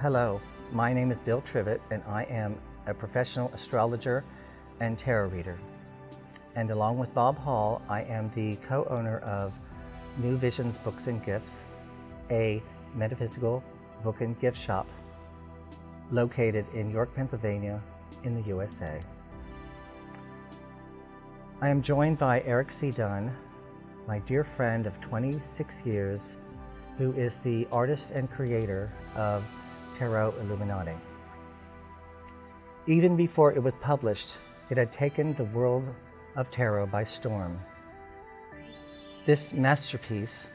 Hello, my name is Bill Trivett and I am a professional astrologer and tarot reader. And along with Bob Hall, I am the co-owner of New Visions Books and Gifts, a metaphysical book and gift shop located in York, Pennsylvania in the USA. I am joined by Eric C. Dunn, my dear friend of 26 years, who is the artist and creator of Tarot Illuminati. Even before it was published, it had taken the world of tarot by storm. This masterpiece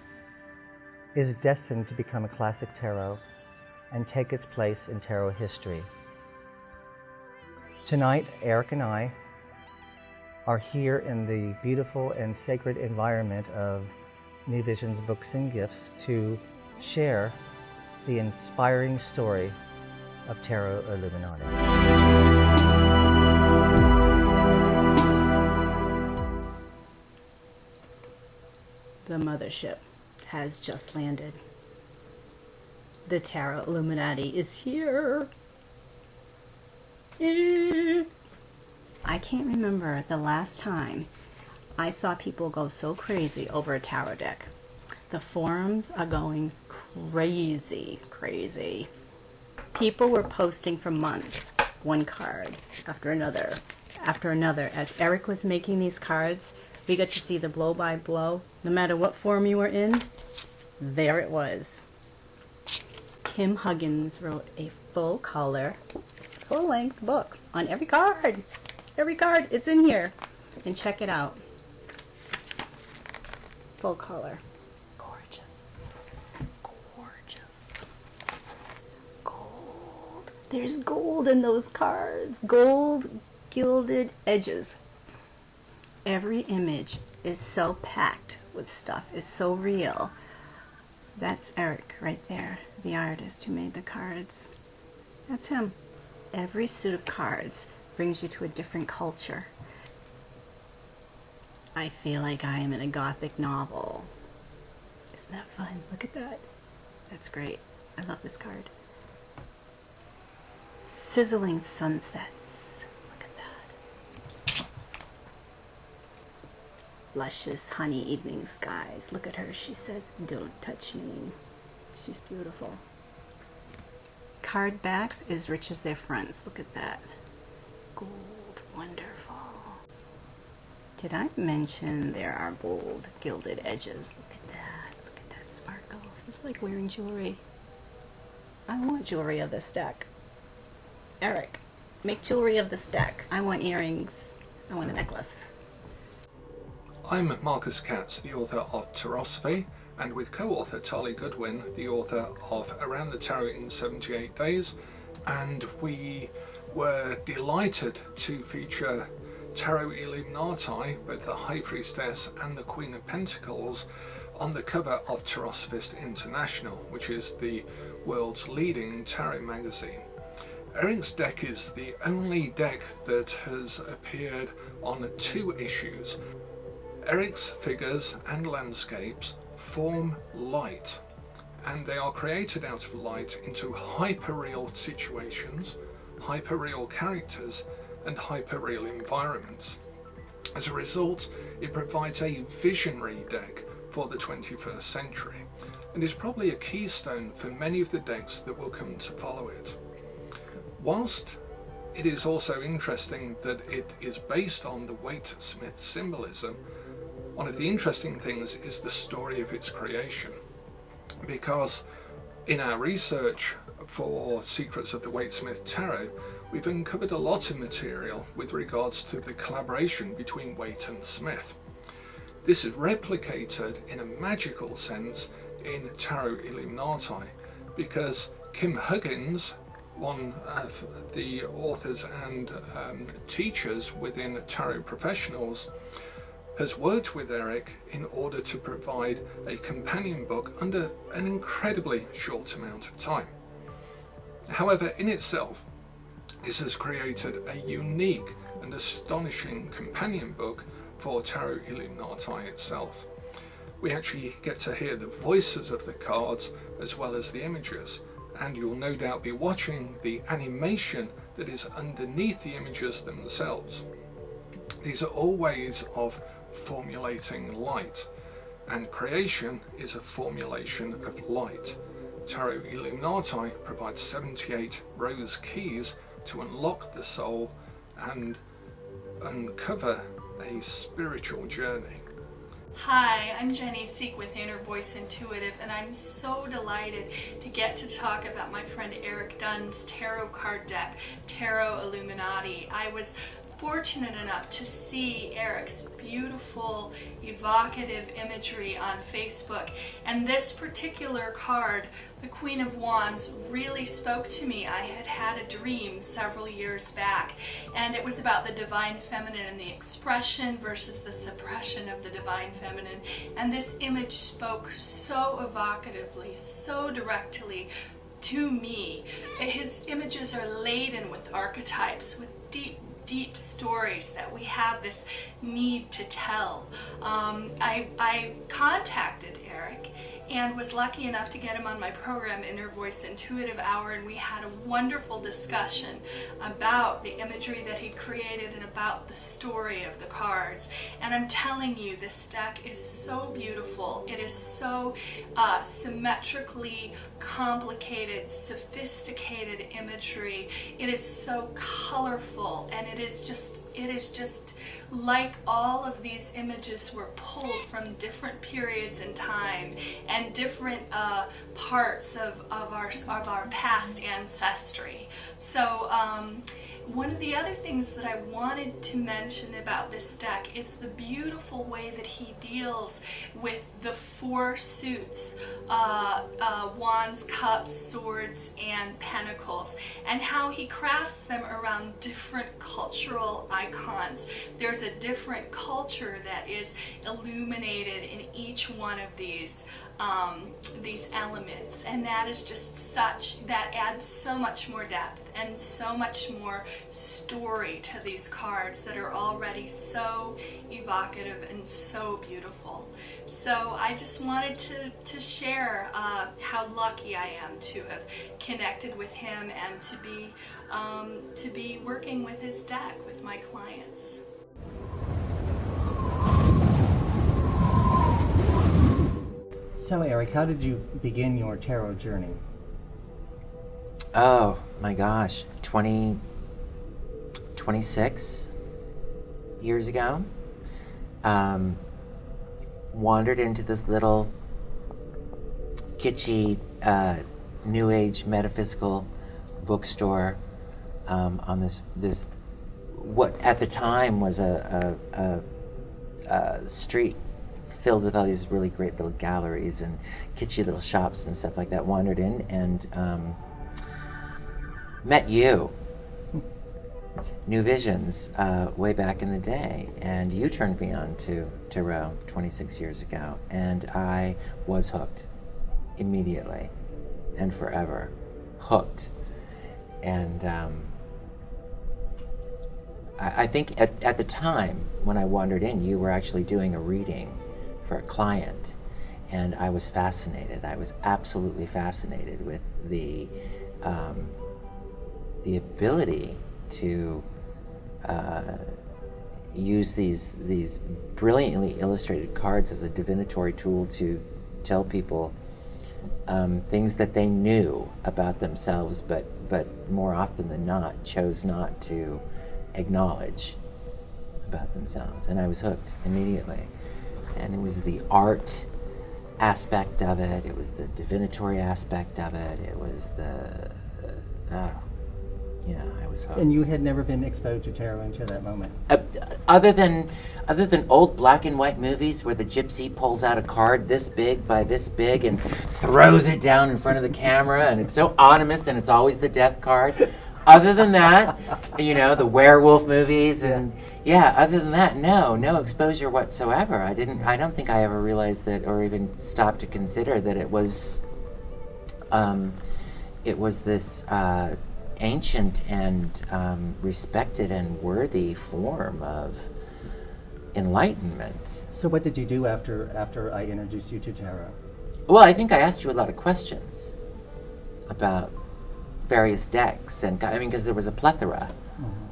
is destined to become a classic tarot and take its place in tarot history. Tonight, Eric and I are here in the beautiful and sacred environment of New Visions Books and Gifts to share the inspiring story of Tarot Illuminati. The mothership has just landed. The Tarot Illuminati is here. I can't remember the last time I saw people go so crazy over a tarot deck. The forums are going crazy. People were posting for months, one card after another. As Eric was making these cards, we got to see the blow by blow. No matter what forum you were in, there it was. Kim Huggins wrote a full color, full length book on every card. Every card, it's in here. And check it out. Full color. Gorgeous. Gold. There's gold in those cards. Gold gilded edges. Every image is so packed with stuff, is so real. That's Eric right there, the artist who made the cards. That's him. Every suit of cards brings you to a different culture. I feel like I am in a gothic novel. Isn't that fun? Look at that. That's great. I love this card. Sizzling sunsets. Look at that. Luscious honey evening skies. Look at her. She says, "Don't touch me." She's beautiful. Card backs as rich as their fronts. Look at that. Gold. Wonderful. Did I mention there are bold gilded edges? Look at that. Look at that sparkle. It's like wearing jewelry. I want jewelry of this deck. Eric, make jewelry of this deck. I want earrings. I want a necklace. I'm Marcus Katz, the author of Tarosophy, and with co-author Tali Goodwin, the author of Around the Tarot in 78 Days, and we were delighted to feature Tarot Illuminati, both the High Priestess and the Queen of Pentacles, on the cover of Tarosophist International, which is the world's leading tarot magazine. Eric's deck is the only deck that has appeared on 2 issues. Eric's figures and landscapes form light, and they are created out of light into hyper-real situations, hyper-real characters, and hyper-real environments. As a result, it provides a visionary deck for the 21st century, and is probably a keystone for many of the decks that will come to follow it. Whilst it is also interesting that it is based on the Waite-Smith symbolism, one of the interesting things is the story of its creation, because in our research for Secrets of the Waite-Smith Tarot, we've uncovered a lot of material with regards to the collaboration between Waite and Smith. This is replicated in a magical sense in Tarot Illuminati, because Kim Huggins, one of the authors and teachers within Tarot Professionals, has worked with Eric in order to provide a companion book under an incredibly short amount of time. However, in itself, this has created a unique and astonishing companion book for Tarot Illuminati itself. We actually get to hear the voices of the cards as well as the images, and you'll no doubt be watching the animation that is underneath the images themselves. These are all ways of formulating light, and creation is a formulation of light. Tarot Illuminati provides 78 rose keys to unlock the soul and uncover a spiritual journey. Hi, I'm Jenny Seek with Inner Voice Intuitive, and I'm so delighted to get to talk about my friend Eric Dunn's tarot card deck, Tarot Illuminati. I was fortunate enough to see Eric's beautiful, evocative imagery on Facebook, and this particular card, the Queen of Wands, really spoke to me. I had had a dream several years back, and it was about the divine feminine and the expression versus the suppression of the divine feminine, and this image spoke so evocatively, so directly to me. His images are laden with archetypes, with deep stories that we have this need to tell. I contacted Eric and was lucky enough to get him on my program, Inner Voice Intuitive Hour, and we had a wonderful discussion about the imagery that he'd created and about the story of the cards. And I'm telling you, this deck is so beautiful. It is so symmetrically complicated, sophisticated imagery. It is so colorful, and it is just like all of these images were pulled from different periods in time and different parts of our past ancestry. So one of the other things that I wanted to mention about this deck is the beautiful way that he deals with the four suits, wands, cups, swords, and pentacles, and how he crafts them around different cultural icons. There's a different culture that is illuminated in each one of these elements, and that is just that adds so much more depth and so much more story to these cards that are already so evocative and so beautiful. So I just wanted to share how lucky I am to have connected with him and to be working with his deck with my clients. So Eric, how did you begin your tarot journey? Oh my gosh, 26 years ago. Wandered into this little kitschy new age metaphysical bookstore on this what at the time was a street filled with all these really great little galleries and kitschy little shops and stuff like that. Wandered in and met you, New Visions, way back in the day, and you turned me on to tarot 26 years ago, and I was hooked immediately and forever. Hooked. And I think at the time when I wandered in, you were actually doing a reading for a client, and I was fascinated. I was absolutely fascinated with the ability to use these brilliantly illustrated cards as a divinatory tool to tell people things that they knew about themselves, but more often than not chose not to acknowledge about themselves. And I was hooked immediately. And it was the art aspect of it, it was the divinatory aspect of it, it was I was hooked. And you had never been exposed to tarot until that moment? Other than old black and white movies where the gypsy pulls out a card this big by this big and throws it down in front of the camera, and it's so ominous, and it's always the death card. Other than that, the werewolf movies and other than that, no exposure whatsoever. I don't think I ever realized that, or even stopped to consider that it was this ancient and respected and worthy form of enlightenment. So what did you do after I introduced you to tarot? Well, I think I asked you a lot of questions. about various decks, and I mean, because there was a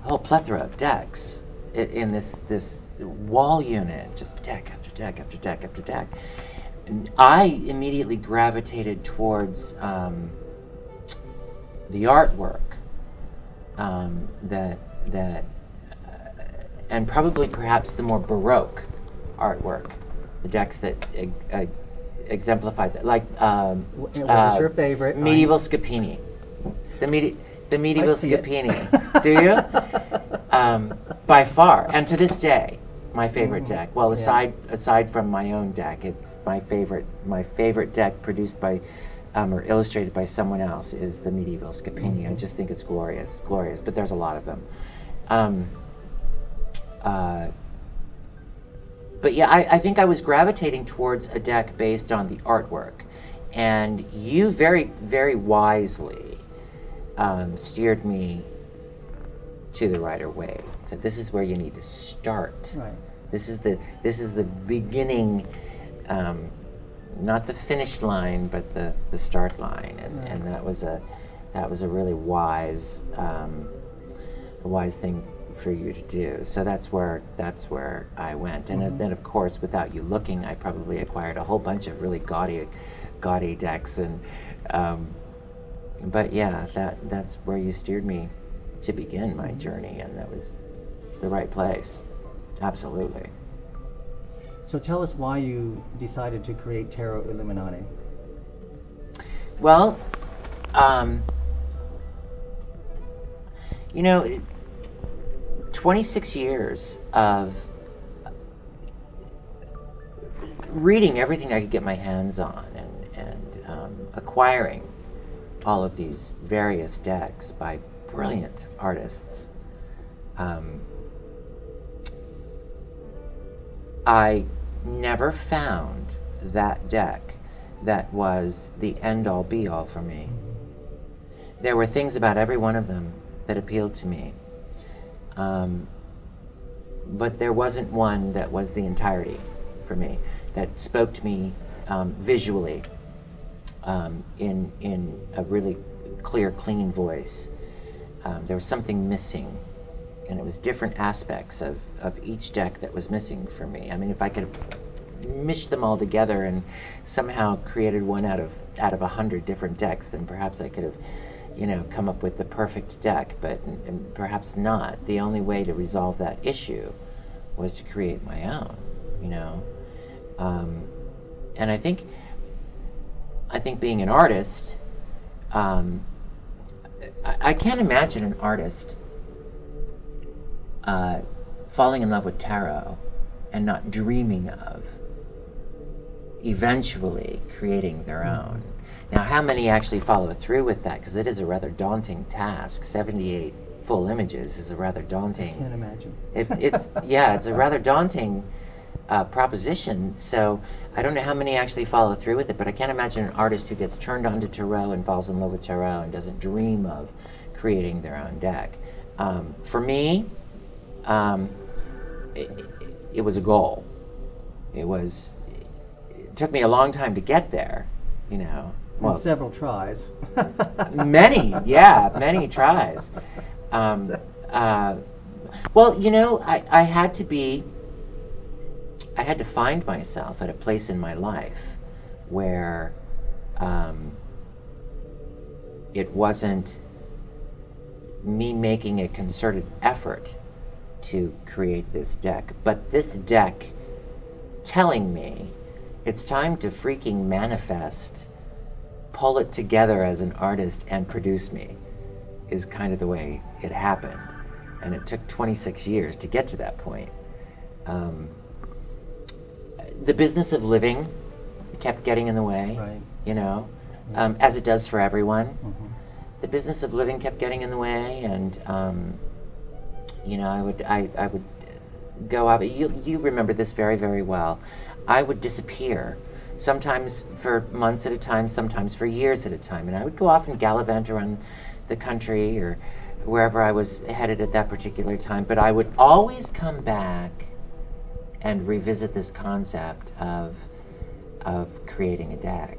whole plethora of decks in this wall unit, just deck after deck after deck after deck. And I immediately gravitated towards the artwork and probably perhaps the more Baroque artwork, the decks that exemplified that, like What was your favorite? medieval Scapini, the medieval I see it. Scapini. Do you? By far, and to this day, my favorite deck. Well, aside from my own deck, it's my favorite deck produced by or illustrated by someone else is the medieval Scapini. I just think it's glorious. But there's a lot of them. But yeah, I think I was gravitating towards a deck based on the artwork, and you very, very wisely steered me to the Rider-Waite. So this is where you need to start. Right. This is the beginning, not the finish line, but the start line, and that was a really wise thing for you to do. So that's where I went, and then of course, without you looking, I probably acquired a whole bunch of really gaudy decks, and but yeah, that's where you steered me to begin my journey, and that was the right place. Absolutely. So tell us why you decided to create Tarot Illuminati. Well, 26 years of reading everything I could get my hands on, and acquiring all of these various decks by brilliant artists. I never found that deck that was the end-all be-all for me. There were things about every one of them that appealed to me. But there wasn't one that was the entirety for me, that spoke to me visually in a really clear, clean voice. There was something missing, and it was different aspects of each deck that was missing for me. I mean, if I could have mished them all together and somehow created one out of 100 different decks, then perhaps I could have come up with the perfect deck, but and perhaps not. The only way to resolve that issue was to create my own, and I think being an artist, I can't imagine an artist falling in love with tarot and not dreaming of eventually creating their own. Now, how many actually follow through with that? Because it is a rather daunting task. 78 full images is a rather daunting. I can't imagine. It's a rather daunting proposition. So I don't know how many actually follow through with it, but I can't imagine an artist who gets turned on to tarot and falls in love with tarot and doesn't dream of creating their own deck. For me, it was a goal. It took me a long time to get there, Well, several tries. many tries. I had to find myself at a place in my life where it wasn't me making a concerted effort to create this deck, but this deck telling me it's time to freaking manifest, pull it together as an artist and produce me, is kind of the way it happened. And it took 26 years to get to that point. The business of living kept getting in the way, right. As it does for everyone. Mm-hmm. The business of living kept getting in the way, and I would go out. You remember this very, very well. I would disappear, sometimes for months at a time, sometimes for years at a time, and I would go off and gallivant around the country or wherever I was headed at that particular time. But I would always come back and revisit this concept of creating a deck.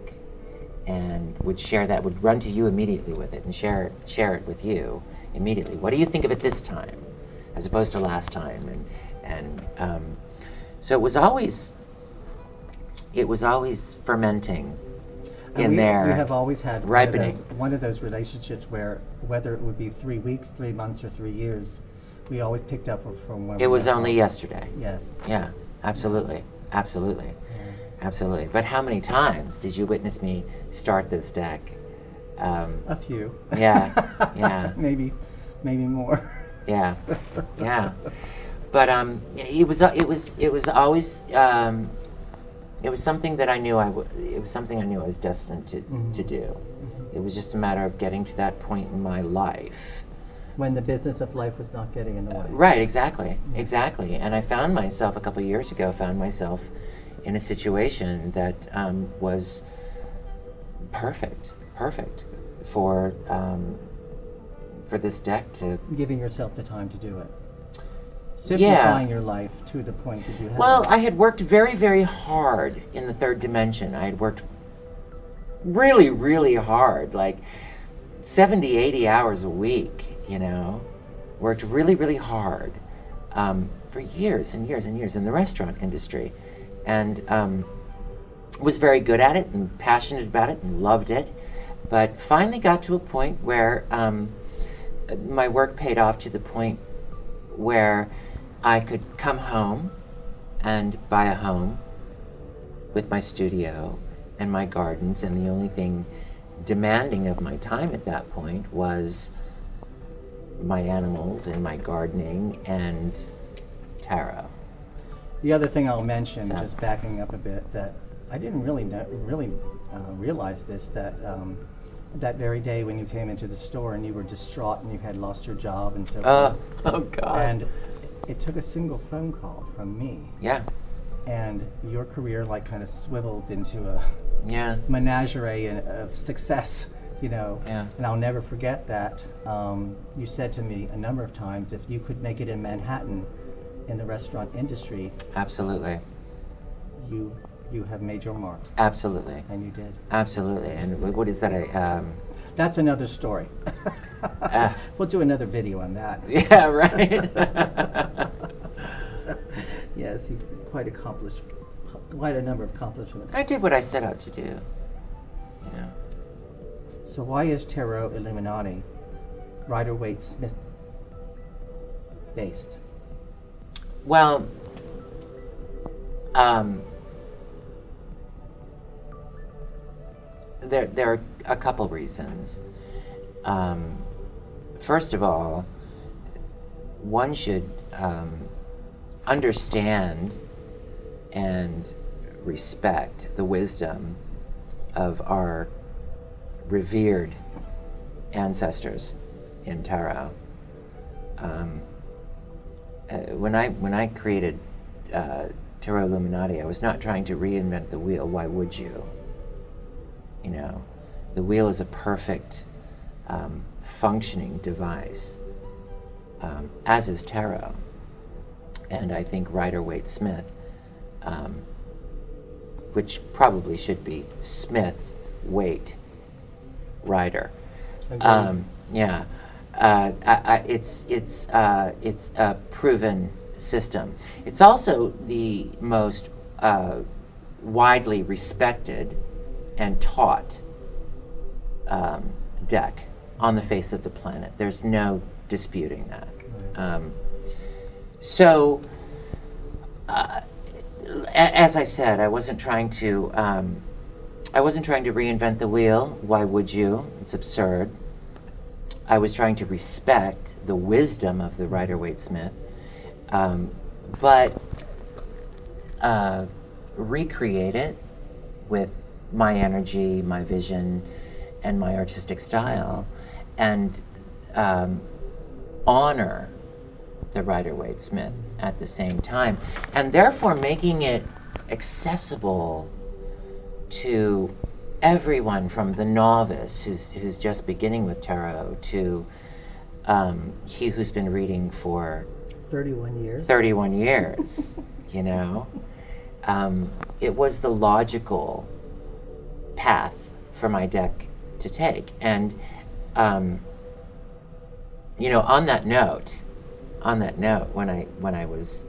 and would share that, would run to you immediately with it and share it with you immediately. What do you think of it this time, as opposed to last time? So it was always fermenting in there. We have always had ripening. One of those relationships where, whether it would be 3 weeks, 3 months, or 3 years, we always picked up from where it was only yesterday. Yes. Yeah, absolutely. Absolutely. Absolutely. But how many times did you witness me start this deck? A few. Yeah, yeah. maybe more. Yeah, yeah. But it was always it was something that I knew it was something I knew I was destined to do. It was just a matter of getting to that point in my life. When the business of life was not getting in the way. Right, exactly. And I found myself a couple of years ago, in a situation that was perfect for this deck to... Giving yourself the time to do it. Simplifying your life to the point that you have. Well, I had worked very, very hard in the third dimension. I had worked really, really hard, like 70, 80 hours a week, worked really, really hard for years and years and years in the restaurant industry. And was very good at it and passionate about it and loved it. But finally got to a point where my work paid off to the point where I could come home and buy a home with my studio and my gardens, and the only thing demanding of my time at that point was my animals and my gardening and tarot. The other thing I'll mention, just backing up a bit, that I didn't really realize this, that that very day when you came into the store and you were distraught and you had lost your job and so forth. Oh God. And it took a single phone call from me. Yeah. And your career kind of swiveled into a menagerie of success, Yeah. And I'll never forget that. You said to me a number of times, if you could make it in Manhattan in the restaurant industry, absolutely, you have made your mark. Absolutely. And you did. Absolutely. And what is that? That's another story. We'll do another video on that. Yeah, right. So, yes, you quite accomplished quite a number of accomplishments. I did what I set out to do. So why is Tarot Illuminati Rider-Waite Smith based? Well, there are a couple reasons. First of all, one should understand and respect the wisdom of our revered ancestors in tarot. When I created Tarot Illuminati, I was not trying to reinvent the wheel. Why would you? The wheel is a perfect functioning device, as is tarot. And I think Rider-Waite Smith, which probably should be Smith, Waite, Rider. Yeah. It's a proven system. It's also the most widely respected and taught deck on the face of the planet. There's no disputing that. So, as I said, I wasn't trying to reinvent the wheel. Why would you? It's absurd. I was trying to respect the wisdom of the Rider-Waite Smith, but recreate it with my energy, my vision, and my artistic style, and honor the Rider-Waite Smith at the same time, and therefore making it accessible to everyone, from the novice who's just beginning with tarot to he who's been reading for 31 years. 31 years, It was the logical path for my deck to take. And you know, on that note, when I was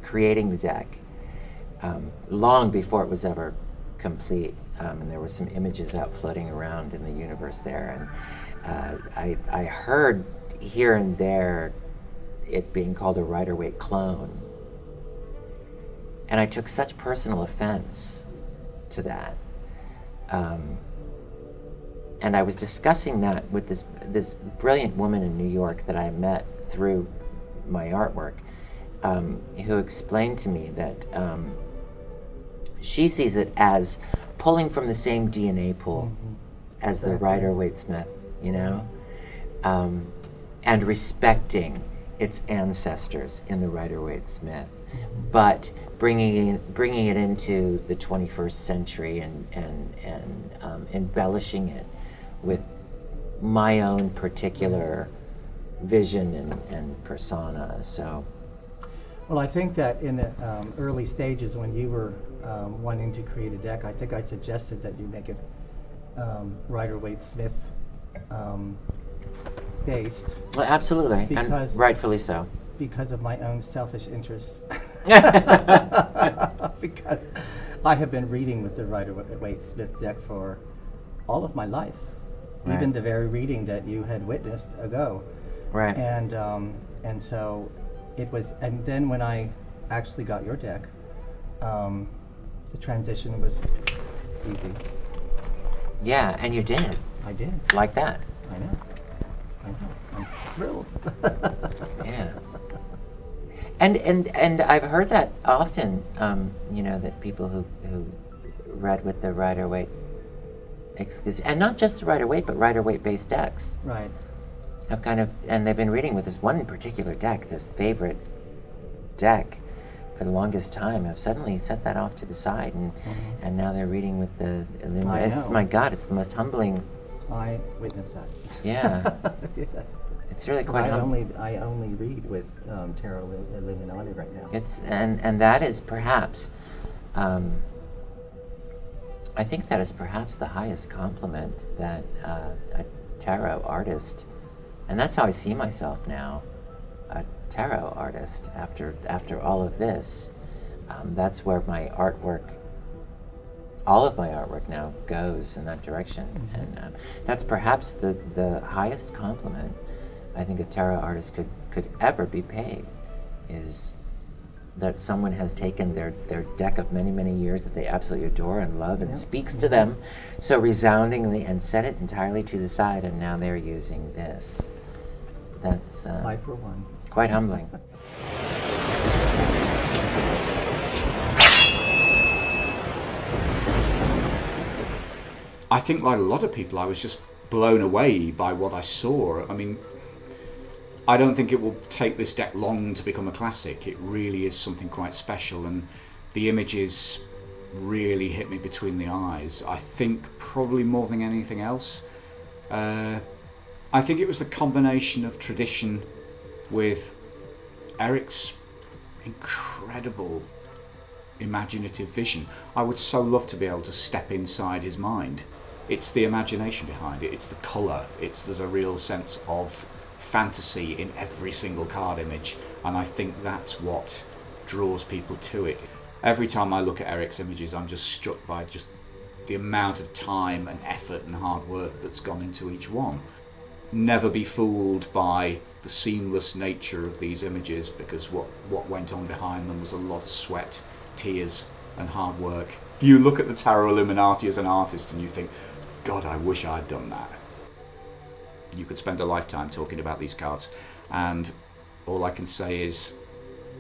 creating the deck, long before it was ever complete, and there were some images out floating around in the universe there, and I heard here and there it being called a Rider-Waite clone, and I took such personal offense to that. And I was discussing that with this brilliant woman in New York that I met through my artwork, who explained to me that she sees it as pulling from the same DNA pool as the Rider-Waite Smith, you know, and respecting its ancestors in the Rider-Waite Smith, but bringing it into the 21st century and embellishing it with my own particular vision and persona. So, Well, I think that in the early stages when you were wanting to create a deck, I think I suggested that you make it Rider-Waite Smith based. well, absolutely, Because- and rightfully so. Because of my own selfish interests. Because I have been reading with the Rider-Waite Smith deck for all of my life, even Right. the very reading that you had witnessed ago. Right. And so it was. And then when I actually got your deck, the transition was easy. Yeah, and you did I did. like that. I know. I'm thrilled. Yeah. And I've heard that often, you know, that people who read with the Rider-Waite, and not just the Rider-Waite, but Rider-Waite based decks, Right. have kind of, and they've been reading with this one particular deck, this favorite deck, for the longest time, have suddenly set that off to the side, and now they're reading with the Illuminati. know. My God, it's the most humbling. I witnessed that. Yeah, That's- it's really quite humbling. I only read with Tarot Illuminati right now. It's and that is perhaps, I think that is perhaps the highest compliment that a tarot artist, and that's how I see myself now, a tarot artist. After all of this, that's where my artwork, all of my artwork now goes in that direction, and that's perhaps the highest compliment I think a tarot artist could ever be paid, is that someone has taken their deck of many, many years that they absolutely adore and love and speaks to them so resoundingly, and set it entirely to the side, and now they're using this. That's I, for one. quite humbling. I think, like a lot of people, I was just blown away by what I saw. I mean, I don't think it will take this deck long to become a classic. It really is something quite special, and the images really hit me between the eyes. I think probably more than anything else, I think it was the combination of tradition with Eric's incredible imaginative vision. I would so love to be able to step inside his mind. It's the imagination behind it, it's the colour, there's a real sense of fantasy in every single card image, and I think that's what draws people to it. Every time I look at Eric's images, I'm just struck by just the amount of time and effort and hard work that's gone into each one. Never be fooled by the seamless nature of these images, because what went on behind them was a lot of sweat, tears and hard work. You look at the Tarot Illuminati as an artist and you think, God, I wish I'd done that. You could spend a lifetime talking about these cards, and all I can say is,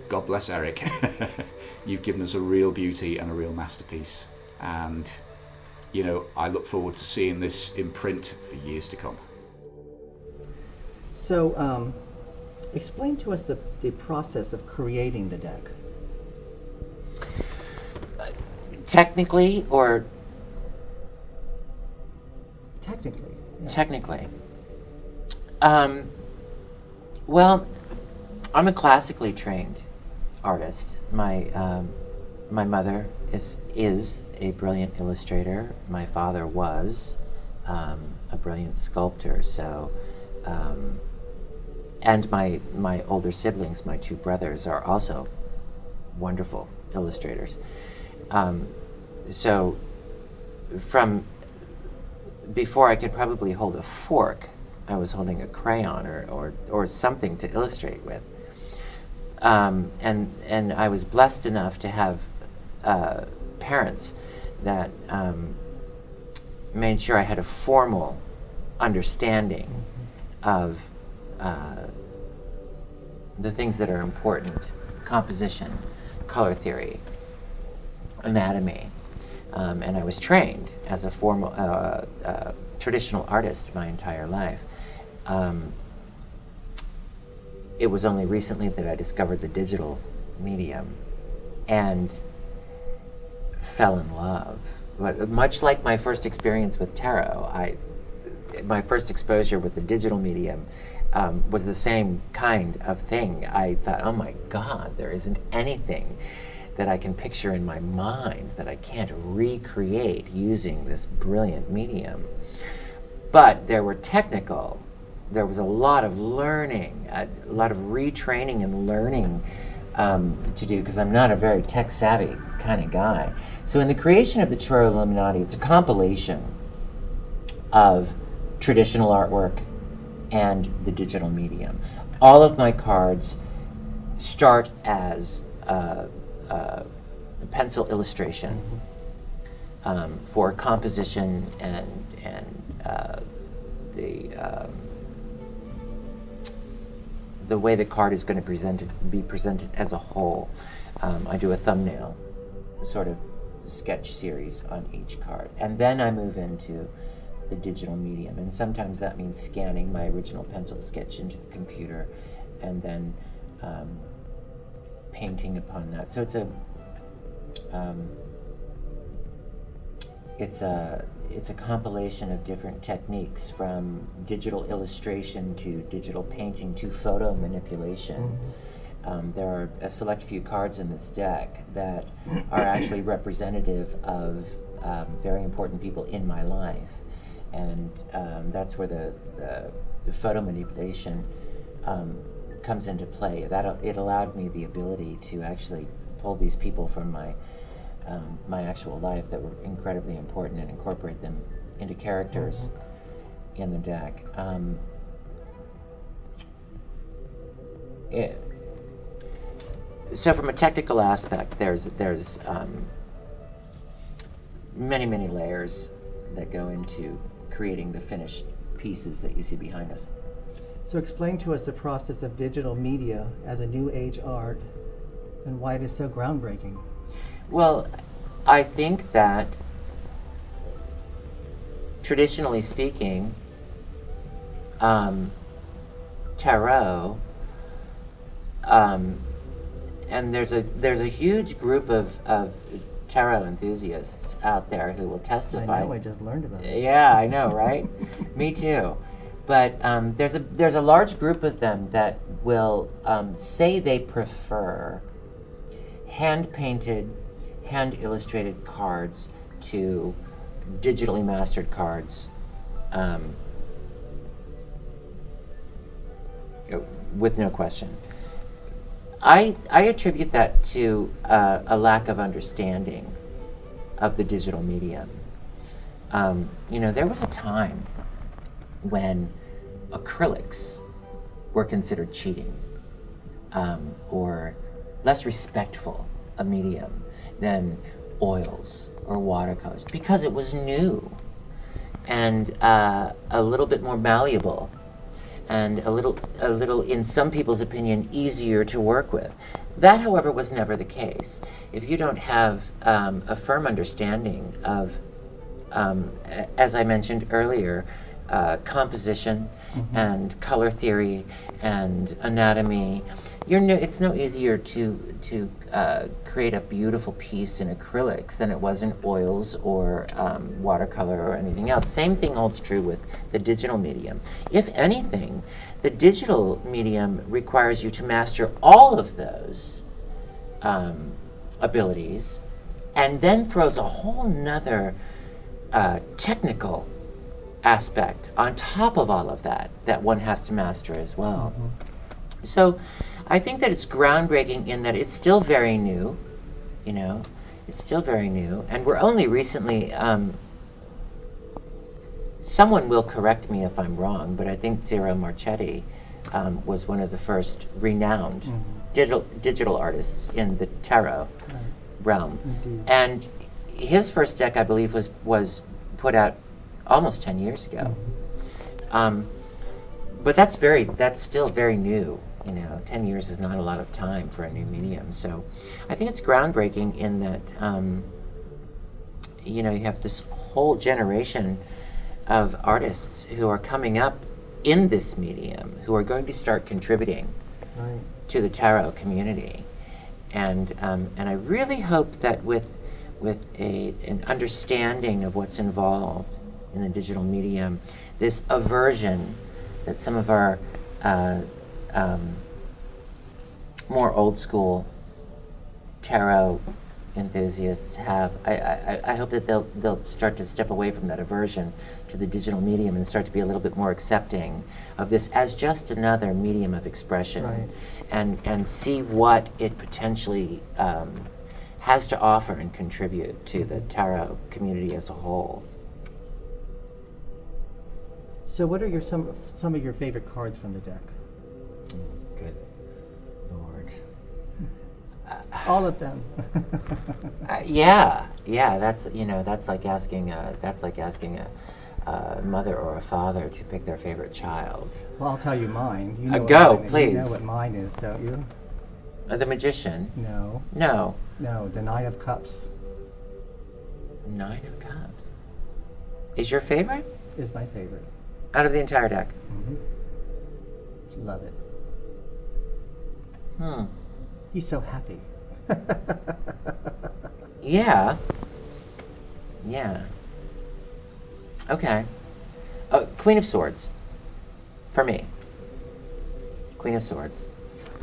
God bless Eric. You've given us a real beauty and a real masterpiece, and you know, I look forward to seeing this in print for years to come. So, explain to us the process of creating the deck. Technically, or Technically. Yeah. technically, well, I'm a classically trained artist. my mother is a brilliant illustrator. My father was a brilliant sculptor. So, and my older siblings, my two brothers, are also wonderful illustrators. So, from before I could probably hold a fork, I was holding a crayon or something to illustrate with. And I was blessed enough to have parents that made sure I had a formal understanding of the things that are important: composition, color theory, anatomy. And I was trained as a formal traditional artist my entire life. It was only recently that I discovered the digital medium and fell in love. But much like my first experience with tarot, my first exposure with the digital medium was the same kind of thing. I thought, oh my God, there isn't anything that I can picture in my mind that I can't recreate using this brilliant medium. But there was a lot of learning, a lot of retraining and learning to do, because I'm not a very tech savvy kind of guy. So in the creation of the Tarot Illuminati, it's a compilation of traditional artwork and the digital medium. All of my cards start as a pencil illustration for composition and the way the card is going to be presented as a whole. I do a thumbnail sort of sketch series on each card, and then I move into the digital medium, and sometimes that means scanning my original pencil sketch into the computer and then painting upon that. So it's a compilation of different techniques, from digital illustration to digital painting to photo manipulation. There are a select few cards in this deck that are actually representative of very important people in my life, and that's where the photo manipulation comes into play. It allowed me the ability to actually pull these people from my actual life that were incredibly important and incorporate them into characters in the deck. So from a technical aspect, there's many layers that go into creating the finished pieces that you see behind us. So explain to us the process of digital media as a new age art and why it is so groundbreaking. Well, I think that traditionally speaking, tarot, and there's a huge group of tarot enthusiasts out there who will testify. I know, I just learned about it. Yeah, I know, right? Me too. But there's a large group of them that will say they prefer hand-painted, hand-illustrated cards to digitally mastered cards, with no question. I attribute that to a lack of understanding of the digital medium. There was a time when acrylics were considered cheating, or less respectful a medium than oils or watercolors, because it was new and a little bit more malleable and a little, in some people's opinion, easier to work with. That, however, was never the case. If you don't have a firm understanding of, as I mentioned earlier, composition and color theory and anatomy, it's no easier to create a beautiful piece in acrylics than it was in oils or watercolor or anything else. Same thing holds true with the digital medium. If anything, the digital medium requires you to master all of those abilities, and then throws a whole nother technical aspect on top of all of that one has to master as well. So I think that it's groundbreaking in that it's still very new, you know, it's still very new, and we're only recently, someone will correct me if I'm wrong, but I think Zero Marchetti was one of the first renowned digital artists in the tarot realm. Indeed. And his first deck, I believe, was put out almost 10 years ago. But that's still very new. You know, 10 years is not a lot of time for a new medium. So I think it's groundbreaking in that, you know, you have this whole generation of artists who are coming up in this medium, who are going to start contributing to the tarot community. And I really hope that with an understanding of what's involved in the digital medium, this aversion that some of our more old school tarot enthusiasts have, I hope that they'll start to step away from that aversion to the digital medium and start to be a little bit more accepting of this as just another medium of expression, and see what it potentially has to offer and contribute to the tarot community as a whole. So what are some of your favorite cards from the deck? Good Lord. All of them. Yeah. That's like asking a mother or a father to pick their favorite child. Well, I'll tell you mine. You know Go, what mine is. please. You know what mine is, don't you? The Magician. No. No. No, the Knight of Cups Nine of Cups. Is your favorite? is my favorite. Out of the entire deck? Love it. Hmm. He's so happy. Yeah. Okay. Queen of Swords. For me. Queen of Swords.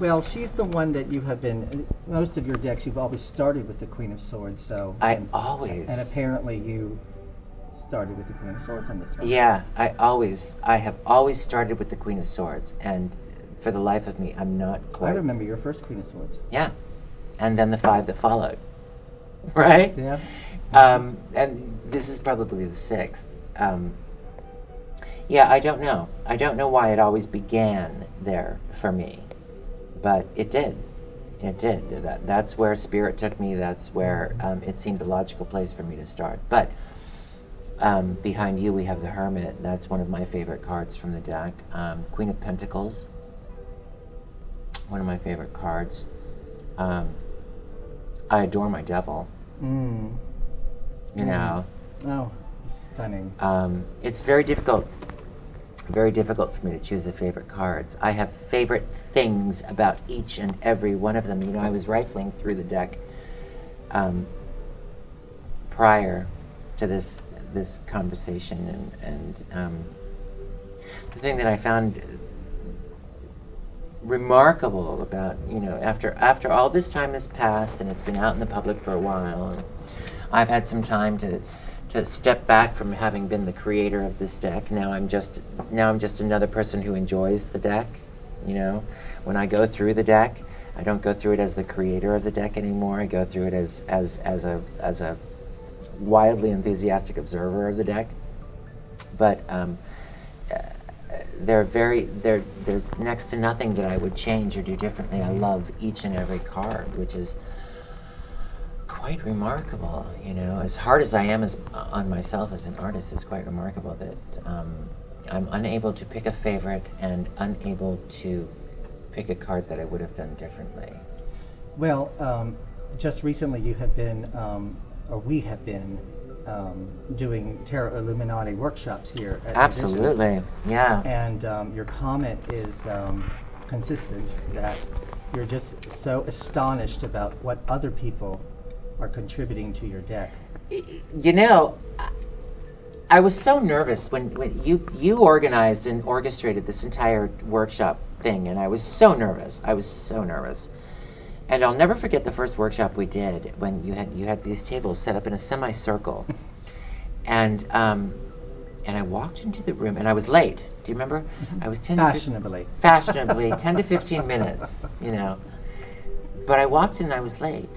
Well, she's the one that you have been, most of your decks, you've always started with the Queen of Swords, so. And apparently you started with the Queen of Swords on this one. Yeah, I have always started with the Queen of Swords, and for the life of me, I'm not quite. I remember your first Queen of Swords. Yeah. And then the 5 that followed. Right? Yeah. And this is probably the 6th. Yeah, I don't know. I don't know why it always began there for me. But it did. It did. That's where Spirit took me. That's where it seemed a logical place for me to start. But behind you, we have the Hermit. That's one of my favorite cards from the deck. Queen of Pentacles. One of my favorite cards. I adore my Devil. You know. Oh, stunning. It's very difficult for me to choose the favorite cards. I have favorite things about each and every one of them. You know, I was rifling through the deck prior to this conversation, and the thing that I found remarkable about, you know, after all this time has passed and it's been out in the public for a while, and I've had some time to step back from having been the creator of this deck. Now I'm just another person who enjoys the deck. You know, when I go through the deck, I don't go through it as the creator of the deck anymore. I go through it as a wildly enthusiastic observer of the deck. But there's next to nothing that I would change or do differently. I love each and every card, which is quite remarkable. You know, as hard as I am on myself as an artist, it's quite remarkable that I'm unable to pick a favorite and unable to pick a card that I would have done differently. Well, just recently you have been, or we have been, doing Tarot Illuminati workshops here at Absolutely, yeah. And your comment is consistent, that you're just so astonished about what other people are contributing to your deck. You know, I was so nervous when you organized and orchestrated this entire workshop thing, and I was so nervous. And I'll never forget the first workshop we did when you had these tables set up in a semicircle, and I walked into the room and I was late. Do you remember? I was Fashionably, 10 to 15 minutes, you know. But I walked in and I was late.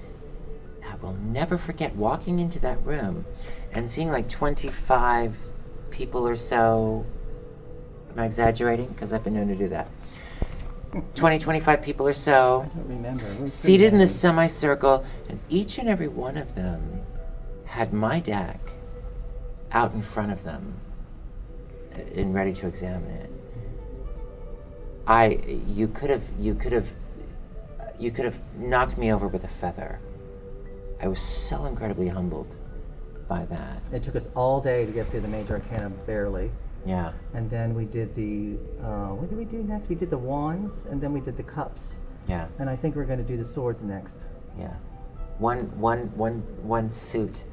I will never forget walking into that room and seeing like 25 people or so. Am I exaggerating? Because I've been known to do that. 25 people or so. I don't remember. It was Seated in pretty this semicircle, and each and every one of them had my deck out in front of them and ready to examine it. You could have knocked me over with a feather. I was so incredibly humbled by that. It took us all day to get through the major arcana, barely. Yeah. And then we did the, what did we do next? We did the wands, and then we did the cups. Yeah. And I think we're going to do the swords next. Yeah. One suit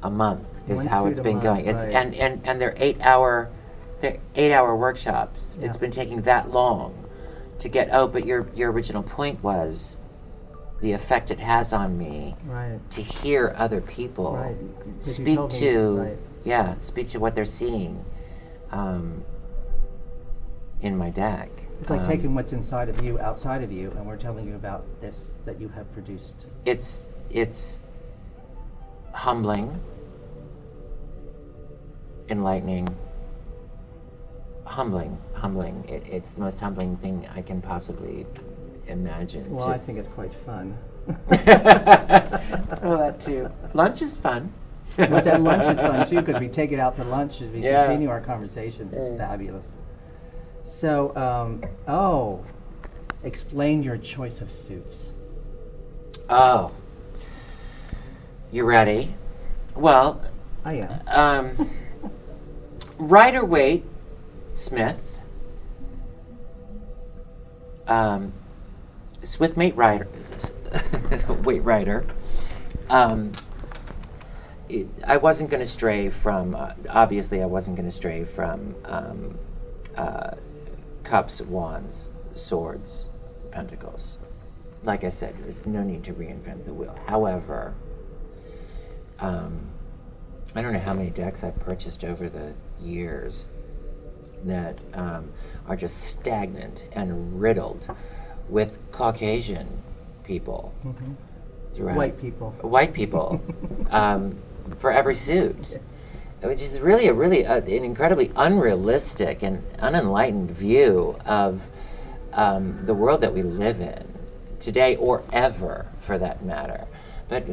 a month is One how suit it's a been month, going. It's right. and they're 8-hour workshops. Yeah. It's been taking that long to get. Oh, but your original point was the effect it has on me. Right. To hear other people Right. 'Cause you speak told me, to right. speak to what they're seeing in my deck. It's like taking what's inside of you, outside of you, and we're telling you about this that you have produced. It's humbling, enlightening, humbling. It's the most humbling thing I can possibly imagine. Well, I think it's quite fun. Well, that too. Lunch is fun. But then lunch is fun too, because we take it out to lunch and we Yeah. continue our conversations. It's fabulous. So, explain your choice of suits. Oh, you ready? Well, I am. Rider-Waite Smith, Swithmate Rider, Waite Rider. I wasn't going to stray from, obviously I wasn't going to stray from cups, wands, swords, pentacles. Like I said, there's no need to reinvent the wheel. However, I don't know how many decks I've purchased over the years that are just stagnant and riddled with Caucasian people throughout. White people. White people for every suit, which is really an incredibly unrealistic and unenlightened view of the world that we live in today, or ever for that matter. But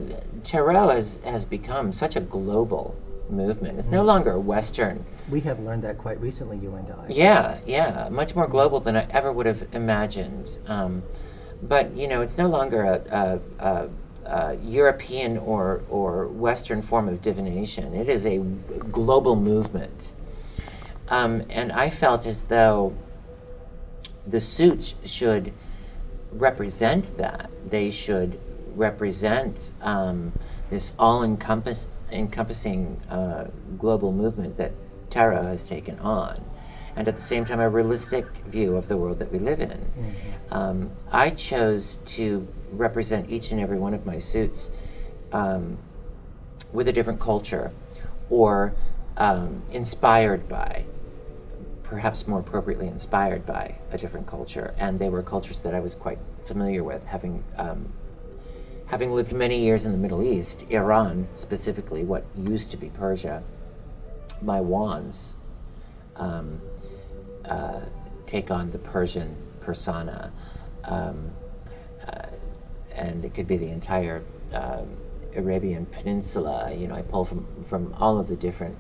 tarot has become such a global movement. It's no longer a Western. We have learned that quite recently, you and I. Yeah, much more global than I ever would have imagined. But you know, it's no longer a European or Western form of divination. It is a global movement. And I felt as though the suits should represent that. They should represent this all-encompassing global movement that tarot has taken on, and at the same time a realistic view of the world that we live in. I chose to represent each and every one of my suits with a different culture, or inspired by, perhaps more appropriately inspired by, a different culture. And they were cultures that I was quite familiar with, having lived many years in the Middle East, Iran specifically, what used to be Persia. My wands take on the Persian persona, and it could be the entire Arabian Peninsula. You know, I pull from all of the different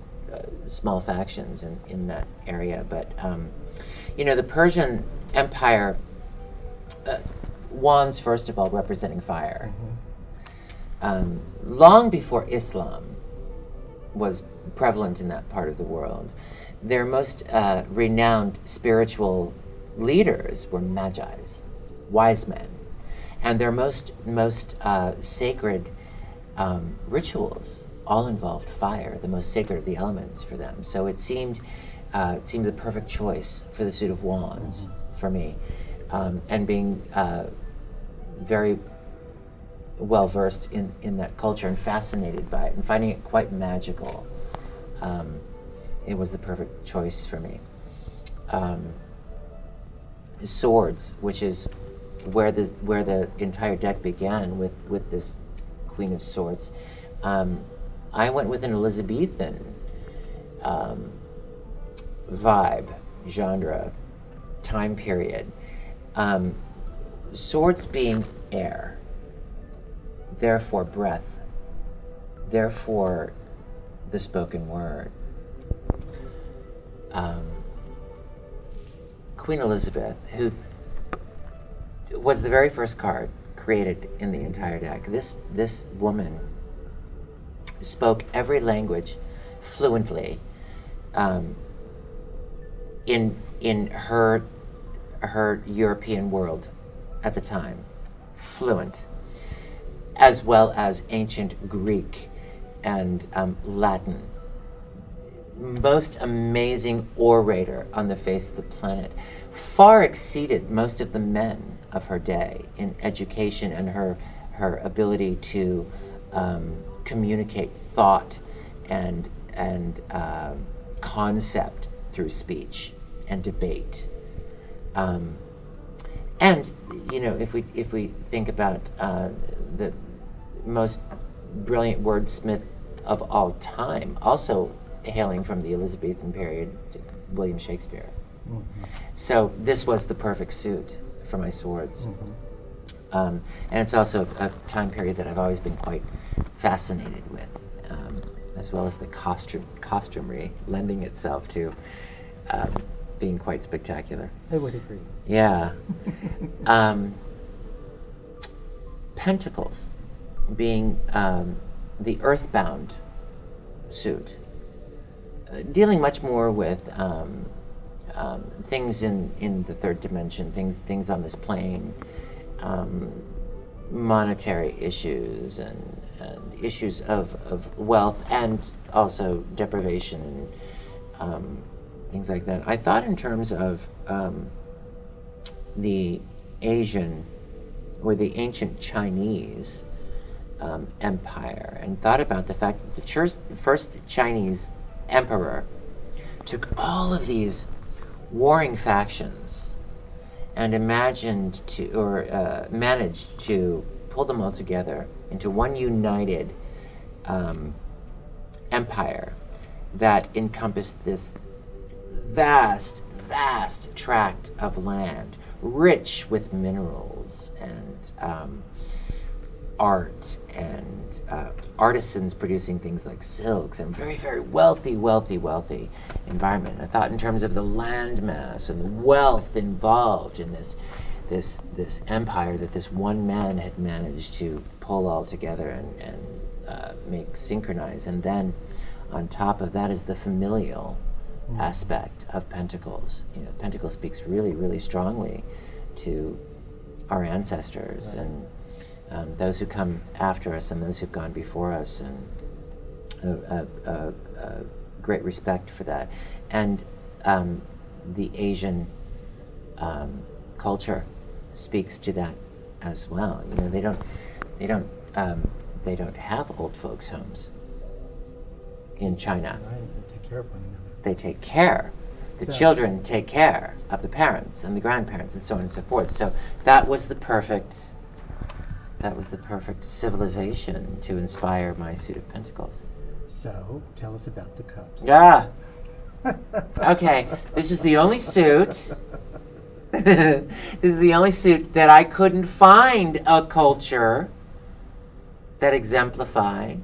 small factions in that area. But you know, the Persian Empire, wands first of all representing fire. Long before Islam was prevalent in that part of the world, their most renowned spiritual leaders were magi's, wise men, and their most sacred rituals all involved fire, the most sacred of the elements for them. So it seemed the perfect choice for the suit of wands for me, and being very well versed in that culture and fascinated by it and finding it quite magical. It was the perfect choice for me. Swords, which is where the entire deck began with this Queen of Swords. I went with an Elizabethan vibe, genre, time period. Swords being air, therefore breath, therefore the spoken word. Queen Elizabeth, who was the very first card created in the entire deck. This woman spoke every language fluently. In her European world at the time, fluent, as well as ancient Greek and Latin. Most amazing orator on the face of the planet, far exceeded most of the men of her day in education and her ability to communicate thought and concept through speech and debate. And if we think about the most brilliant wordsmith of all time, also hailing from the Elizabethan period, William Shakespeare. Mm-hmm. So this was the perfect suit for my swords. Mm-hmm. And it's also a time period that I've always been quite fascinated with, as well as the costumery lending itself to being quite spectacular. I would agree. Yeah. Pentacles being the earthbound suit, dealing much more with things in the third dimension, things on this plane, monetary issues and issues of wealth and also deprivation and things like that. I thought in terms of the Asian or the ancient Chinese empire, and thought about the fact that the first Chinese emperor took all of these warring factions and managed to pull them all together into one united empire that encompassed this vast tract of land, rich with minerals and art and artisans producing things like silks, and very, very wealthy environment. I thought in terms of the landmass and the wealth involved in this empire that this one man had managed to pull all together and make synchronize. And then on top of that is the familial aspect of Pentacles. Pentacle speaks really, really strongly to our ancestors, right, and those who come after us and those who've gone before us, and great respect for that. And the Asian culture speaks to that as well. They don't have old folks' homes in China. Right, they take care of one another. They take care. The children take care of the parents and the grandparents and so on and so forth. So that was the perfect civilization to inspire my suit of Pentacles. So tell us about the cups. Yeah. Okay. This is the only suit. This is the only suit that I couldn't find a culture that exemplified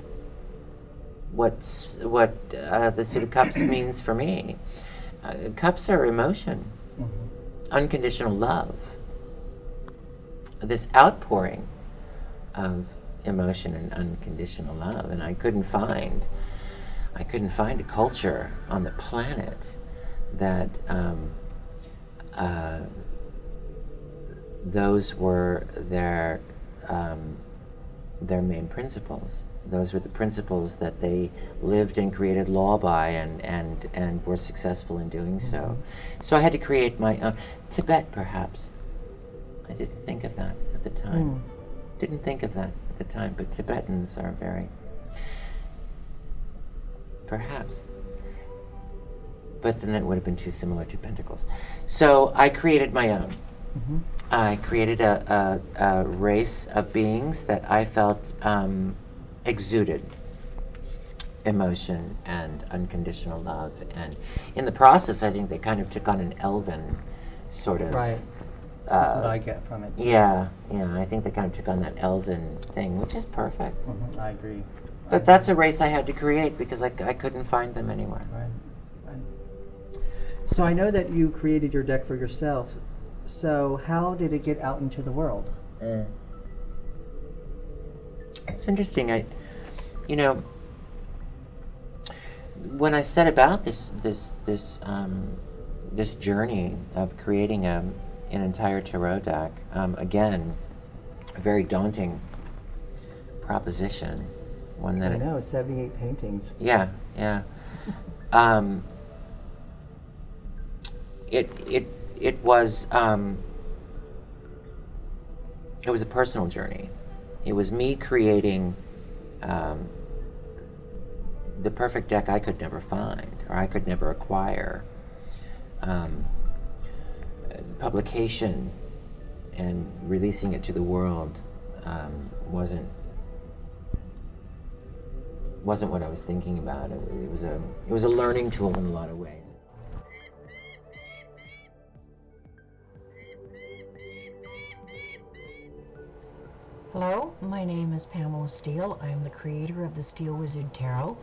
what the suit of cups means for me. Cups are emotion, unconditional love, this outpouring of emotion and unconditional love, and I couldn't find a culture on the planet that those were their main principles. Those were the principles that they lived and created law by, and were successful in doing so. So I had to create my own. Tibet, perhaps. I didn't think of that at the time. Didn't think of that at the time, but Tibetans are very, perhaps. But then that would have been too similar to Pentacles. So I created my own. I created a race of beings that I felt exuded emotion and unconditional love. And in the process, I think they kind of took on an elven sort of... Right. That's what I get from it. Yeah, I think they kind of took on that elven thing, which is perfect. I agree. But that's a race I had to create because I couldn't find them anywhere. Right. So I know that you created your deck for yourself. So how did it get out into the world? It's interesting. When I set about this journey of creating an entire tarot deck, again, a very daunting proposition. One that I know, 78 paintings. Yeah. It was a personal journey. It was me creating the perfect deck I could never find or I could never acquire. Publication and releasing it to the world wasn't what I was thinking about. It was a learning tool in a lot of ways. Hello, my name is Pamela Steele. I am the creator of the Steel Wizard Tarot,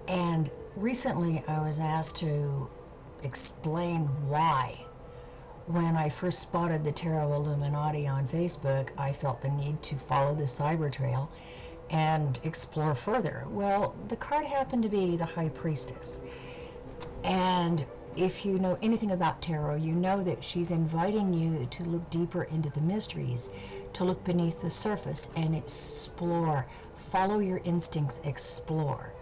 and recently I was asked to explain why. When I first spotted the Tarot Illuminati on Facebook, I felt the need to follow the cyber trail and explore further. Well, the card happened to be the High Priestess, and if you know anything about tarot, you know that she's inviting you to look deeper into the mysteries, to look beneath the surface and explore. Follow your instincts, explore.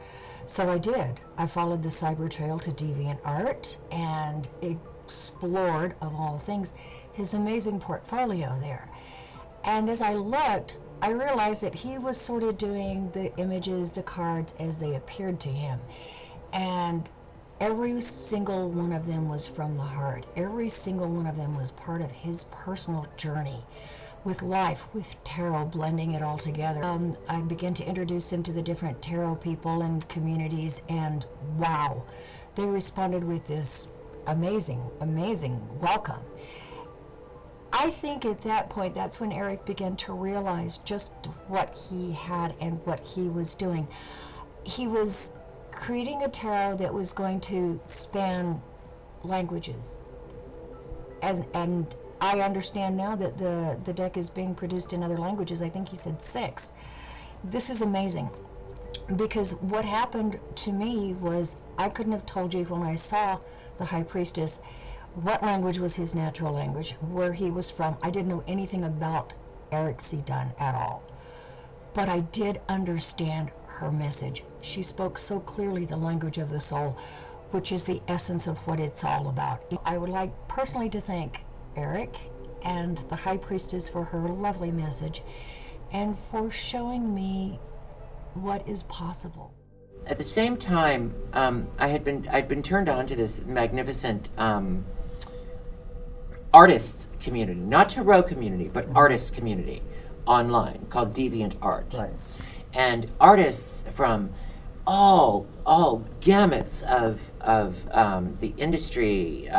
So I did. I followed the cyber trail to DeviantArt and explored, of all things, his amazing portfolio there. And as I looked, I realized that he was sort of doing the images, the cards, as they appeared to him. And every single one of them was from the heart. Every single one of them was part of his personal journey with life, with tarot, blending it all together. I began to introduce him to the different tarot people and communities, and wow, they responded with this amazing welcome. I think at that point, that's when Eric began to realize just what he had and what he was doing. He was creating a tarot that was going to span languages. And I understand now that the deck is being produced in other languages. I think he said 6. This is amazing, because what happened to me was I couldn't have told you when I saw the High Priestess what language was his natural language, where he was from. I didn't know anything about Eric C. Dunn at all. But I did understand her message. She spoke so clearly the language of the soul, which is the essence of what it's all about. I would like personally to thank Eric and the High Priestess for her lovely message and for showing me what is possible. At the same time, I'd been turned on to this magnificent artist community, not tarot community, but artist community online called DeviantArt. Right. And artists from all gamuts of the industry,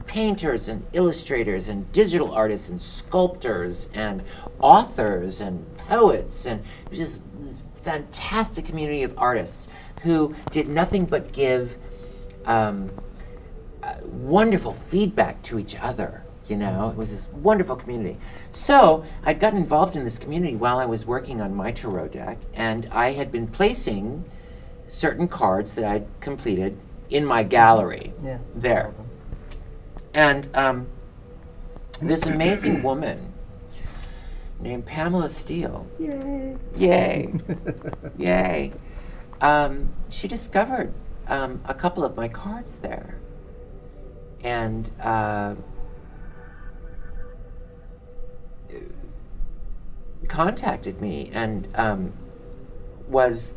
painters and illustrators and digital artists and sculptors and authors and poets, and it was just this fantastic community of artists who did nothing but give wonderful feedback to each other. You know, it was this wonderful community. So I'd gotten involved in this community while I was working on my tarot deck, and I had been placing certain cards that I'd completed in my gallery there. And this amazing woman named Pamela Steele, yay, she discovered a couple of my cards there. And contacted me and was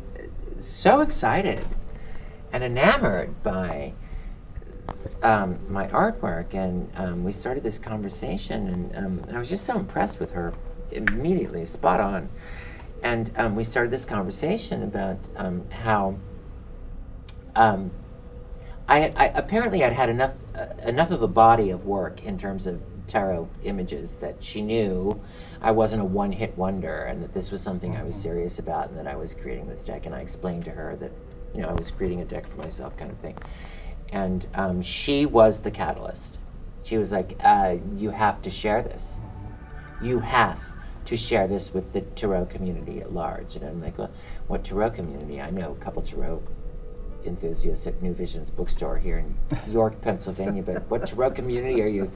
so excited and enamored by my artwork, and we started this conversation, and I was just so impressed with her immediately, spot on. And we started this conversation about how I apparently I'd had enough of a body of work in terms of tarot images that she knew I wasn't a one-hit wonder, and that this was something I was serious about, and that I was creating this deck. And I explained to her that, you know, I was creating a deck for myself, kind of thing. And she was the catalyst. She was like, you have to share this. You have to share this with the tarot community at large. And I'm like, well, what tarot community? I know a couple tarot enthusiasts at New Visions bookstore here in York, Pennsylvania, but what tarot community are you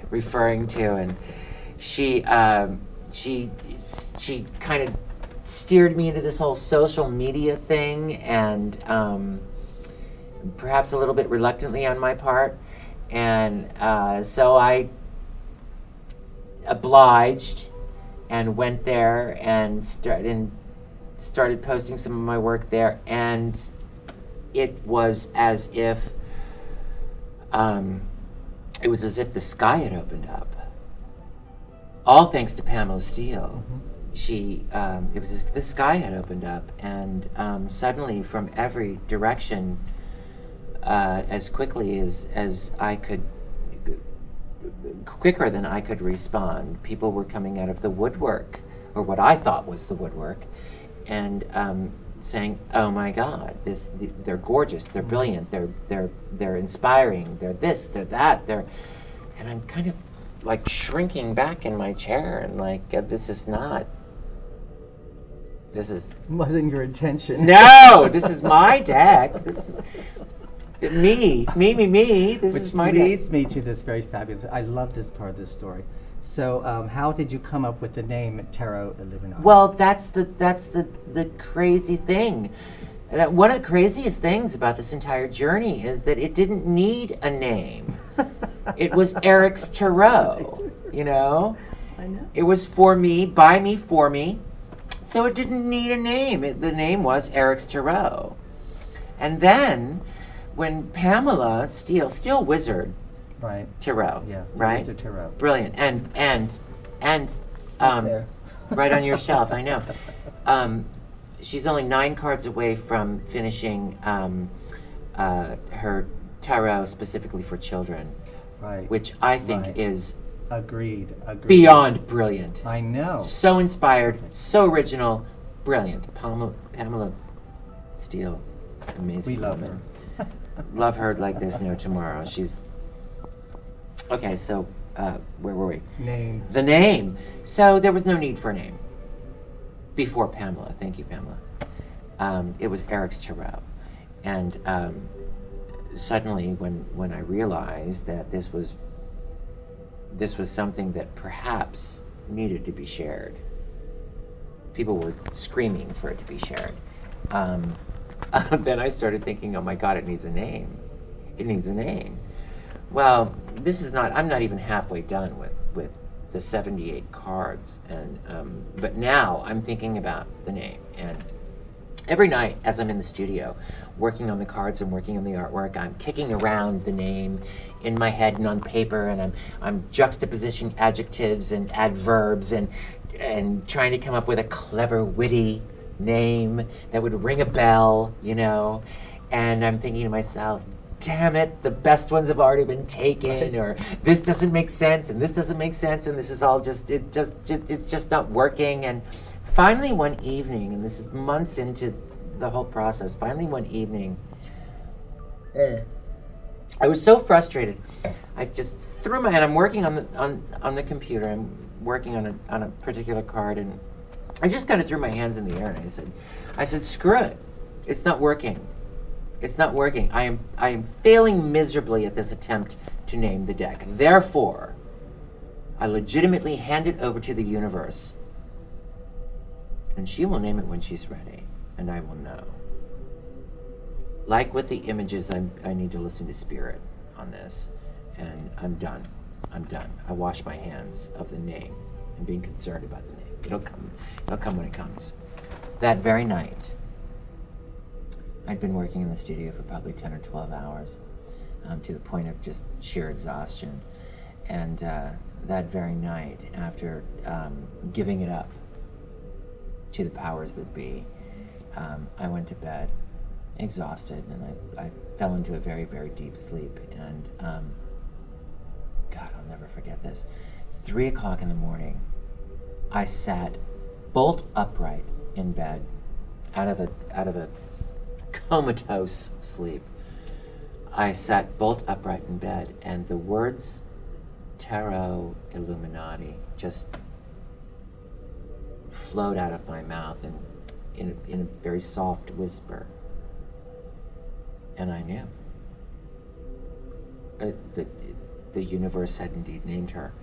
referring to? And she kind of steered me into this whole social media thing, and perhaps a little bit reluctantly on my part. And so I obliged and went there and started posting some of my work there, and it was as if the sky had opened up. All thanks to Pamela Steele. It was as if the sky had opened up, and suddenly from every direction, as quickly as I could, quicker than I could respond, people were coming out of the woodwork, or what I thought was the woodwork, and saying, "Oh my God, they're gorgeous, they're brilliant, they're inspiring, they're this, they're that, and I'm kind of like shrinking back in my chair, and like, this Wasn't your intention. No, this is my deck. This is me. This is my Which deck. leads me to this very fabulous. I love this part of the story. So, how did you come up with the name Tarot Illuminati? Well, that's the crazy thing. One of the craziest things about this entire journey is that it didn't need a name. It was Eric's Tarot, you know? I know. It was for me, by me, for me. So it didn't need a name. The name was Eric's Tarot. And then, when Pamela Steele Wizard Right. Tarot, Yes. right? It's a tarot. Brilliant. And There. right on your shelf, I know. She's only 9 cards away from finishing her tarot specifically for children, Right. which I think Right. is Agreed. beyond brilliant. I know. So inspired, so original, brilliant. Pamela Steele, amazing. We love woman. Love her like there's no tomorrow. She's okay. So where were we? Name. The name. So there was no need for a name before Pamela. Thank you, Pamela. It was Eric's Tarot, and suddenly when I realized that this was something that perhaps needed to be shared. People were screaming for it to be shared. Then I started thinking, oh my God, it needs a name. It needs a name. Well, I'm not even halfway done with the 78 cards, and but now I'm thinking about the name. And every night as I'm in the studio working on the cards and working on the artwork, I'm kicking around the name in my head and on paper, and I'm juxtapositioning adjectives and adverbs and trying to come up with a clever, witty name that would ring a bell, you know. And I'm thinking to myself, damn it, the best ones have already been taken, or this doesn't make sense, and this doesn't make sense, and this is all it's just not working. And finally one evening, and this is months into the whole process, finally one evening, I was so frustrated, I just threw my hand. I'm working on the computer. I'm working on a particular card, and I just kind of threw my hands in the air, and I said, screw it. It's not working. It's not working. I am failing miserably at this attempt to name the deck. Therefore, I legitimately hand it over to the universe, and she will name it when she's ready, and I will know. Like with the images, I need to listen to spirit on this, and I'm done. I wash my hands of the name and being concerned about the name. It'll come when it comes. That very night, I'd been working in the studio for probably 10 or 12 hours, to the point of just sheer exhaustion. And that very night, after giving it up to the powers that be, I went to bed exhausted, and I fell into a very, very deep sleep. And God, I'll never forget this. 3 o'clock in the morning, I sat bolt upright in bed, out of a comatose sleep. I sat bolt upright in bed, and the words Tarot Illuminati just flowed out of my mouth in a very soft whisper. And I knew. The universe had indeed named her.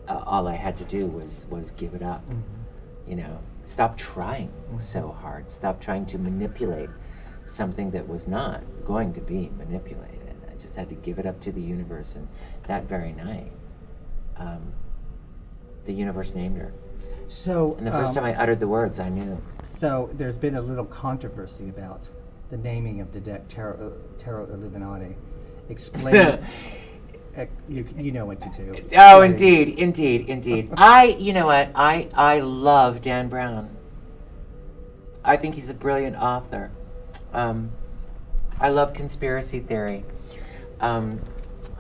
All I had to do was give it up. You know, stop trying so hard. Stop trying to manipulate something that was not going to be manipulated. I just had to give it up to the universe, and that very night, the universe named her. So, And the first time I uttered the words, I knew. So there's been a little controversy about the naming of the deck, Tarot Illuminati. Explain. You know what to do. Oh, indeed. You know what? I love Dan Brown. I think he's a brilliant author. I love conspiracy theory.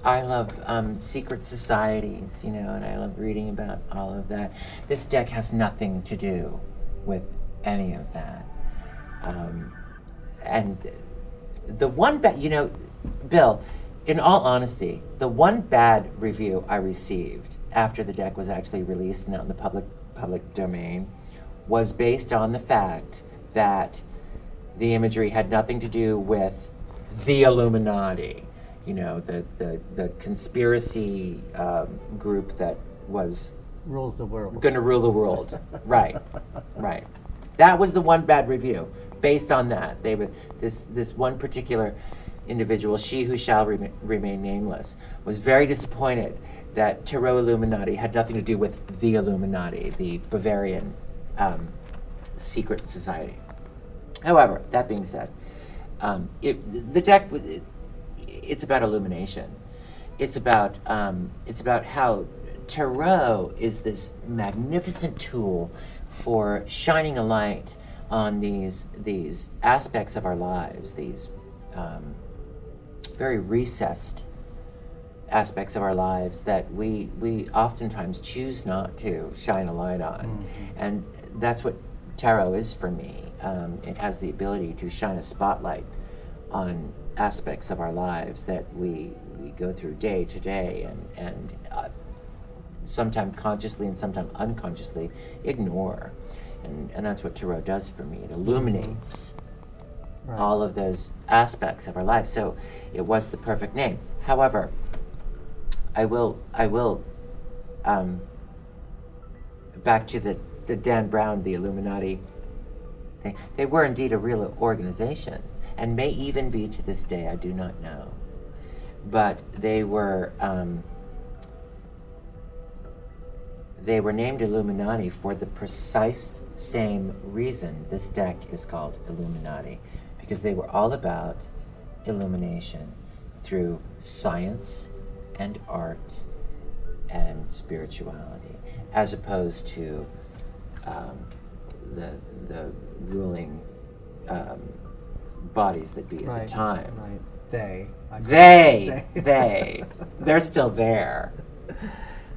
I love secret societies, and I love reading about all of that. This deck has nothing to do with any of that. And the one Bill, in all honesty, the one bad review I received after the deck was actually released and out in the public domain was based on the fact that the imagery had nothing to do with the Illuminati, the conspiracy group that was rules the world. Going to rule the world. Right. That was the one bad review based on that. They were this one particular individual, she who shall remain nameless, was very disappointed that Tarot Illuminati had nothing to do with the Illuminati, the Bavarian secret society. However, that being said, the deck, it's about illumination. It's about how tarot is this magnificent tool for shining a light on these aspects of our lives, these very recessed aspects of our lives that we oftentimes choose not to shine a light on. Mm-hmm. And that's what tarot is for me. It has the ability to shine a spotlight on aspects of our lives that we go through day to day and sometimes consciously and sometimes unconsciously ignore. And that's what tarot does for me. It illuminates all of those aspects of our lives. So it was the perfect name. However, I will back to the Dan Brown, the Illuminati. They were indeed a real organization, and may even be to this day. I do not know, but they were named Illuminati for the precise same reason this deck is called Illuminati, because they were all about illumination through science and art and spirituality, as opposed to the ruling bodies that be at the time. Right. They're still there.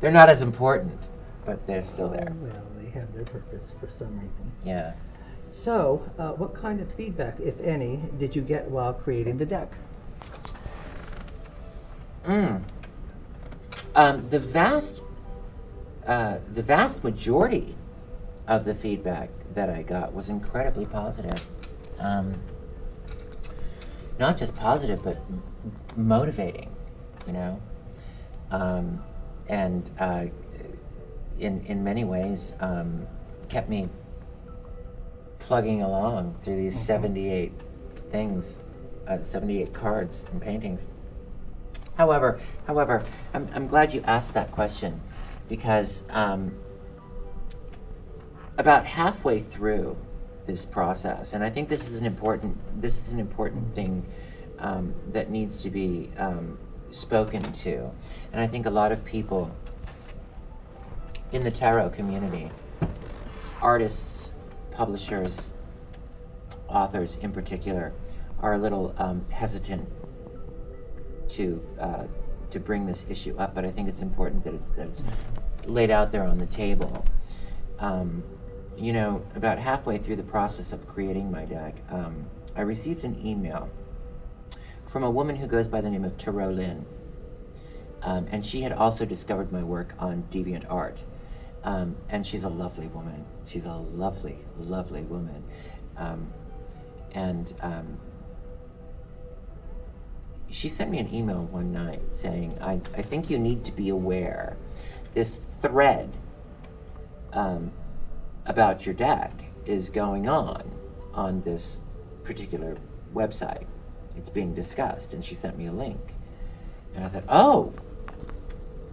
They're not as important, but they're still there. Well, they have their purpose for some reason. Yeah. So, what kind of feedback, if any, did you get while creating the deck? The vast majority of the feedback that I got was incredibly positive. Not just positive, but motivating, and in many ways kept me plugging along through these 78 things, 78 cards and paintings. However, I'm glad you asked that question, because about halfway through this process, and I think this is an important thing that needs to be spoken to, and I think a lot of people in the tarot community, artists, publishers, authors in particular, are a little hesitant to bring this issue up, but I think it's important that it's laid out there on the table. You know, about halfway through the process of creating my deck, I received an email from a woman who goes by the name of Tarot Lynn, and she had also discovered my work on DeviantArt, and she's a lovely woman. She's a lovely, lovely woman, and she sent me an email one night saying, I think you need to be aware. This thread about your deck is going on this particular website. It's being discussed, and she sent me a link. And I thought, oh,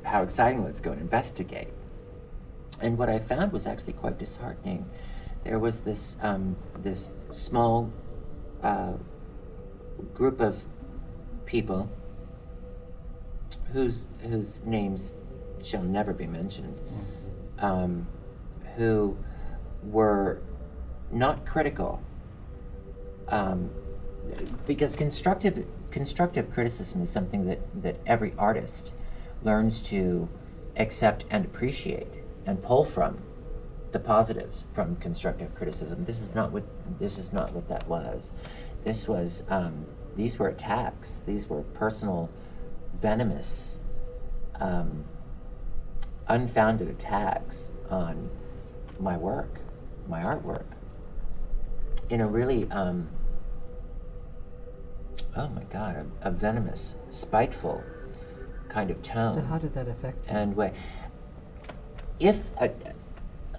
how exciting, let's go and investigate. And what I found was actually quite disheartening. There was this small group of people whose names shall never be mentioned, who were not critical, because constructive criticism is something that every artist learns to accept and appreciate and pull from the positives from constructive criticism. This is not what that was. This was these were attacks. These were personal, venomous, unfounded attacks on my work, my artwork, in a really, oh my God, a venomous, spiteful kind of tone. So how did that affect you? And way.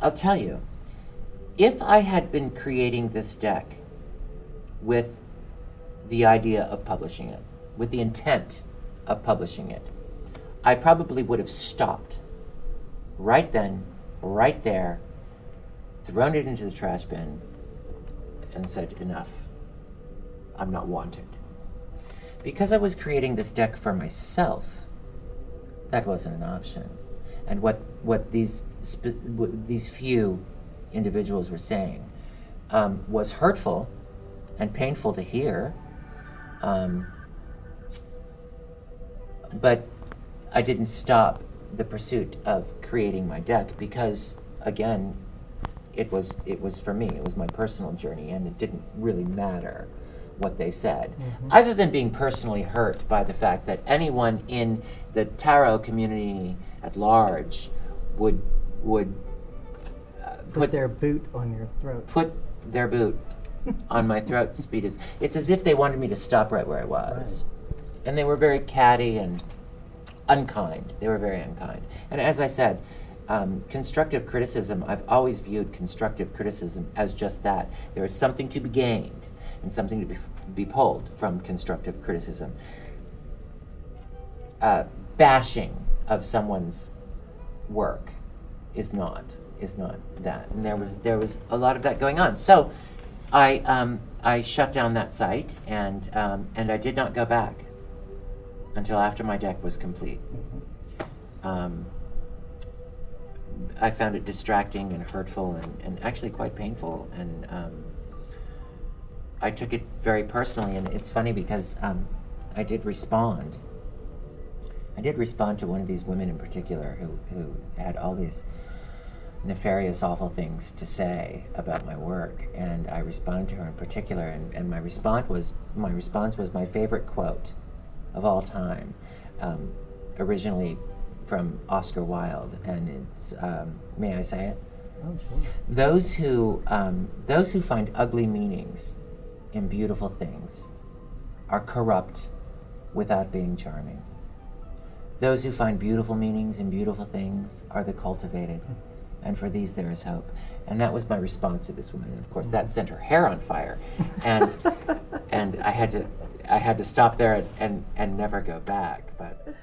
I'll tell you, if I had been creating this deck with the idea of publishing it, with the intent of publishing it, I probably would have stopped right then, right there, thrown it into the trash bin, and said, enough. I'm not wanted. Because I was creating this deck for myself, that wasn't an option. And what these few individuals were saying was hurtful and painful to hear, but I didn't stop the pursuit of creating my deck because, again, it was for me. It was my personal journey, and it didn't really matter what they said, other than being personally hurt by the fact that anyone in the tarot community at large would put their boot on your throat. Put their boot on my throat. It's as if they wanted me to stop right where I was. Right. And they were very catty and unkind. They were very unkind. And as I said, constructive criticism, I've always viewed constructive criticism as just that. There is something to be gained and something to be pulled from constructive criticism. Bashing of someone's work is not that. And there was a lot of that going on. So I shut down that site, and I did not go back until after my deck was complete. I found it distracting and hurtful and actually quite painful, and I took it very personally. And it's funny because I did respond to one of these women in particular who had all these nefarious, awful things to say about my work, and I responded to her in particular, and my response was my favorite quote of all time, originally from Oscar Wilde, and it's may I say it? Oh, sure. Those who find ugly meanings in beautiful things are corrupt without being charming. Those who find beautiful meanings in beautiful things are the cultivated, and for these there is hope. And that was my response to this woman. And of course, that sent her hair on fire, and I had to stop there and never go back. But